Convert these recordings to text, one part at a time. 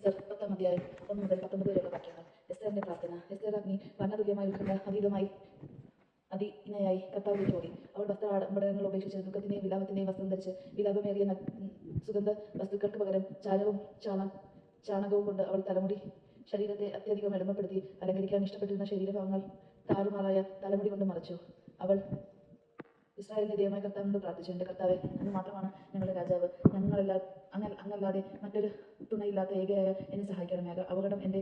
എസ്തർ 10-ാം അധ്യായം 1 മുതൽ 19 വരെയുള്ള വാക്യങ്ങൾ. എസ്തറിന്റെ പ്രാർത്ഥന. എസ്തർ അഗ്നി വർണ്ണതുല്യമായി ഉത്കണ്ഠ അതിനയായി കർത്താവിലേക്ക് ഓടി. അവൾ വസ്ത്രാഡംബരങ്ങൾ ഉപേക്ഷിച്ച് ദുഃഖത്തിന്റെയും വിലാപത്തിന്റെയും വസ്ത്രം ധരിച്ച് വിലാപമേറിയ സുഗന്ധ വസ്തുക്കൾക്ക് പകരം ചാരവും ചാണകവും കൊണ്ട് അവൾ തലമുടി ശരീരത്തെ അത്യധികം എളിമപ്പെടുത്തി അലങ്കരിക്കാൻ ഇഷ്ടപ്പെട്ടിരുന്ന ശരീരഭാഗങ്ങൾ താറുമാറായ തലമുടി കൊണ്ട് മറച്ചു. അവൾ ഇസ്രായേലിന്റെ ദൈവമായ കർത്താവിനോട് പ്രാർത്ഥിച്ചു. എന്റെ കർത്താവെ, അങ്ങ് മാത്രമാണ് ഞങ്ങളുടെ രാജാവ്. അങ്ങല്ലാതെ മറ്റൊരു തുണയില്ലാത്ത ഏകയായ എന്നെ സഹായിക്കണമേ. അപകടം എന്റെ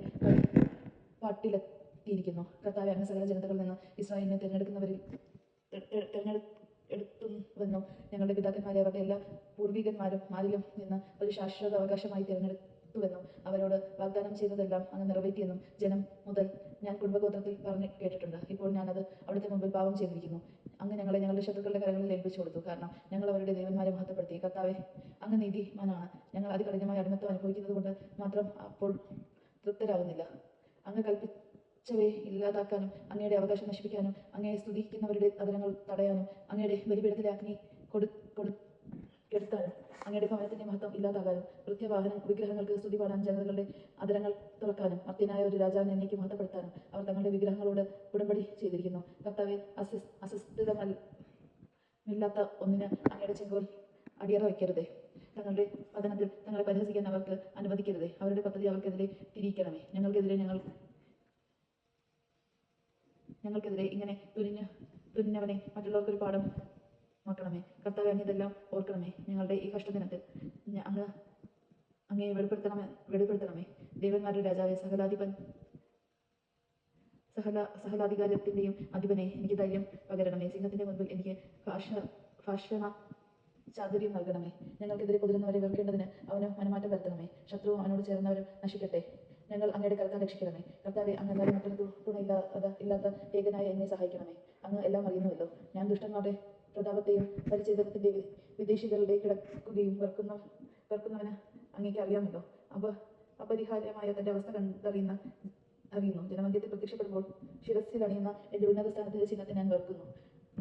പാട്ടിലെത്തിയിരിക്കുന്നു. കർത്താവെ, അങ്ങ് സകല ജനതകളിൽ നിന്ന് ഇസ്രായേലിനെ തിരഞ്ഞെടുത്തുവെന്നും ഞങ്ങളുടെ പിതാക്കന്മാരെ അവരുടെ എല്ലാ പൂർവികന്മാരിലും നിന്ന് ഒരു ശാശ്വത അവകാശമായി തിരഞ്ഞെടുത്തുവെന്നും അവരോട് വാഗ്ദാനം ചെയ്തതെല്ലാം അങ്ങ് നിറവേറ്റിയെന്നും ജനം മുതൽ ഞാൻ കുടുംബഗോത്രത്തിൽ പറഞ്ഞു കേട്ടിട്ടുണ്ട്. ഇപ്പോൾ ഞാനത് അവിടുത്തെ മുമ്പിൽ പാപം ചെയ്തിരിക്കുന്നു. അങ്ങ് ഞങ്ങളെ ഞങ്ങളുടെ ശത്രുക്കളുടെ കരങ്ങളിൽ ഏൽപ്പിച്ചു കൊടുത്തു. കാരണം ഞങ്ങൾ അവരുടെ ദൈവന്മാരെ മഹത്വപ്പെടുത്തി. കർത്താവെ, അങ്ങ് നീതിമാനാണ്. ഞങ്ങൾ അതികഠിനമായ അടിമത്തം അനുഭവിക്കുന്നത് കൊണ്ട് മാത്രം അപ്പോൾ തൃപ്തരാകുന്നില്ല. അങ്ങ് കൽപ്പിച്ചവയെ ഇല്ലാതാക്കാനും അങ്ങയുടെ അവകാശം നശിപ്പിക്കാനും അങ്ങയെ സ്തുതിക്കുന്നവരുടെ അധരങ്ങൾ തടയാനും അങ്ങയുടെ ബലിപീഠത്തിലെ അഗ്നി കെടുത്താനും അങ്ങയുടെ ഭവനത്തിന്റെ മഹത്വം ഇല്ലാതാകാനും വിഗ്രഹങ്ങൾക്ക് സ്തുതി പാടാൻ ജനതകളുടെ അധരങ്ങൾ തുറക്കാനും മർത്യനായ ഒരു രാജാവിനെ എന്നേക്ക് മഹത്വപ്പെടുത്താനും അവർ തങ്ങളുടെ വിഗ്രഹങ്ങളോട് ഉടമ്പടി ചെയ്തിരിക്കുന്നു. കർത്താവെ, അസ്വസ്ഥതമില്ലാത്ത ഒന്നിന് അങ്ങയുടെ ചെങ്കോൽ അടിയറ വയ്ക്കരുതേ. തങ്ങളുടെ പതനത്തിൽ തങ്ങളെ പരിഹസിക്കാൻ അവർക്ക് അനുവദിക്കരുതേ. അവരുടെ പദ്ധതി അവർക്കെതിരെ തിരിയിക്കണമേ. ഞങ്ങൾക്കെതിരെ ഇങ്ങനെ തുനിഞ്ഞവനെ മറ്റുള്ളവർക്കൊരു പാഠം നോക്കണമേ. കർത്താവെ, അങ്ങ് ഇതെല്ലാം ഓർക്കണമേ. ഞങ്ങളുടെ ഈ കഷ്ടദിനത്തിൽ അങ്ങയെ വെളിപ്പെടുത്തണമേ. ദേവന്മാരുടെ രാജാവെ, സഹലാധികാരത്തിന്റെയും അധിപനെ, എനിക്ക് ധൈര്യം പകരണമേ. സിംഹത്തിന്റെ മുൻപിൽ എനിക്ക് ഭാഷണ ചാതുര്യം നൽകണമേ. ഞങ്ങൾക്കെതിരെ കുതിരുന്നവരെ വെറുക്കേണ്ടതിന് അവന് മനമാറ്റം വരുത്തണമേ. ശത്രുവും അവനോട് ചേർന്നവരും നശിക്കട്ടെ. ഞങ്ങൾ അങ്ങയുടെ കരത്താൽ രക്ഷിക്കണമേ. കർത്താവെ, അങ്ങല്ലാതെ മറ്റൊരു തുണയില്ലാത്ത ഏകനായ എന്നെ സഹായിക്കണമേ. അങ്ങ് എല്ലാം അറിയുന്നുവല്ലോ. ഞാൻ ദുഷ്ടന്മാരുടെ പ്രതാപത്തെയും പരിച്ഛേദനത്തിന്റെ വിദേശികളുടെ കിടക്കുകയും വെറുക്കുന്നവന് അങ്ങേക്ക് അറിയാമല്ലോ. അപരിഹാര്യമായ തന്റെ അവസ്ഥ അറിയുന്നു. ജനമധ്യത്തിൽ പ്രത്യക്ഷപ്പെടുമ്പോൾ ശിരസിലണിയുന്ന എന്റെ ഉന്നത സ്ഥാനത്തിന്റെ ചിഹ്നത്തെ ഞാൻ വെറുക്കുന്നു.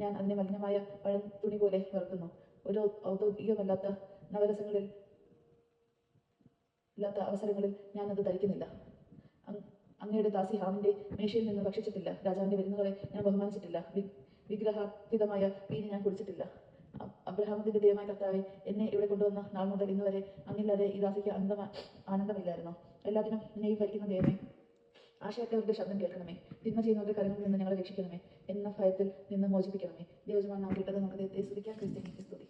ഞാൻ അതിനെ മലിനമായ പഴംതുണി പോലെ വെറുക്കുന്നു. ഒരു ഔദ്യോഗികമല്ലാത്ത അവസരങ്ങളിൽ ഞാൻ അത് ധരിക്കുന്നില്ല. അങ്ങയുടെ ദാസി ഹാമിന്റെ മേശയിൽ നിന്ന് ഭക്ഷിച്ചിട്ടില്ല. രാജാവിന്റെ വിരുന്നുകളെ ഞാൻ ബഹുമാനിച്ചിട്ടില്ല. വിഗ്രഹാർപ്പിതമായ വീഞ്ഞ് ഞാൻ കുടിച്ചിട്ടില്ല. അബ്രഹാമിന്റെ ദൈവമായ കർത്താവെ, എന്നെ ഇവിടെ കൊണ്ടുവന്ന നാൾ മുതൽ ഇന്ന് വരെ അങ്ങില്ലാതെ ഈ ദാസിക്ക് ആനന്ദമില്ലായിരുന്നു. എല്ലാത്തിനും എന്നെയും ഭരിക്കുന്ന ദൈവമേ, ആശയക്കാരുടെ ശബ്ദം കേൾക്കണമേ. തിന്മ ചെയ്യുന്നവരുടെ കരങ്ങളിൽ നിന്ന് ഞങ്ങളെ രക്ഷിക്കണമേ. എന്ന ഭയത്തിൽ നിന്ന് മോചിപ്പിക്കണമേ. ദൈവജനമാണ് നാം കേട്ടത്. നമുക്ക് ദൈവത്തെ സ്തുതിക്കാം. ക്രിസ്തുവിനെ സ്തുതി.